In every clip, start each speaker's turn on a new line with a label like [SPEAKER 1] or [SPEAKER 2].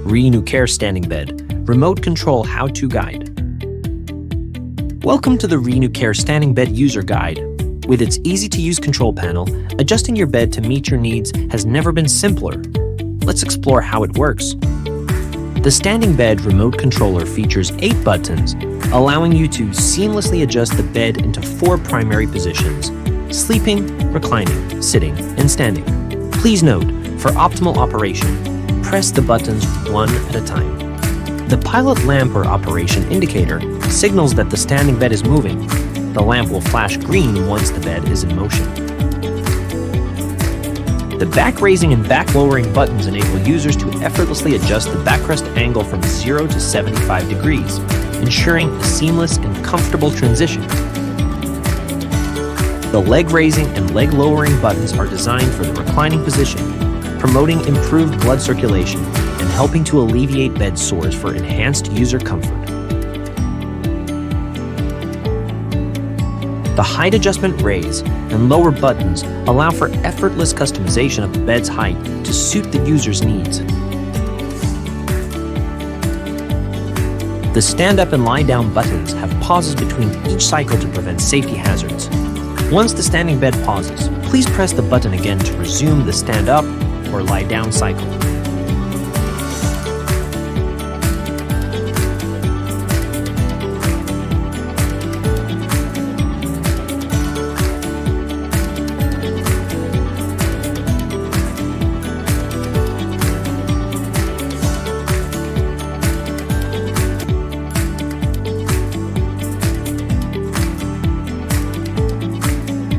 [SPEAKER 1] ReNuCare Standing Bed, Remote Control How-To Guide. Welcome to the ReNuCare Standing Bed User Guide. With its easy-to-use control panel, adjusting your bed to meet your needs has never been simpler. Let's explore how it works. The Standing Bed remote controller features 8 buttons, allowing you to seamlessly adjust the bed into 4 primary positions: sleeping, reclining, sitting, and standing. Please note, for optimal operation, press the buttons one at a time. The pilot lamp or operation indicator signals that the standing bed is moving. The lamp will flash green once the bed is in motion. The back raising and back lowering buttons enable users to effortlessly adjust the backrest angle from 0 to 75 degrees, ensuring a seamless and comfortable transition. The leg raising and leg lowering buttons are designed for the reclining position, promoting improved blood circulation and helping to alleviate bed sores for enhanced user comfort. The height adjustment raise and lower buttons allow for effortless customization of the bed's height to suit the user's needs. The stand up and lie down buttons have pauses between each cycle to prevent safety hazards. Once the standing bed pauses, please press the button again to resume the stand up or lie down cycle.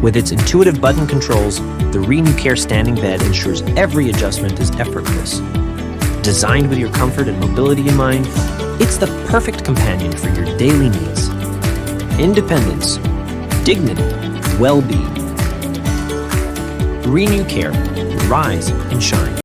[SPEAKER 1] With its intuitive button controls, the ReNuCare Standing Bed ensures every adjustment is effortless. Designed with your comfort and mobility in mind, it's the perfect companion for your daily needs. Independence, dignity, well-being. ReNuCare, rise and shine.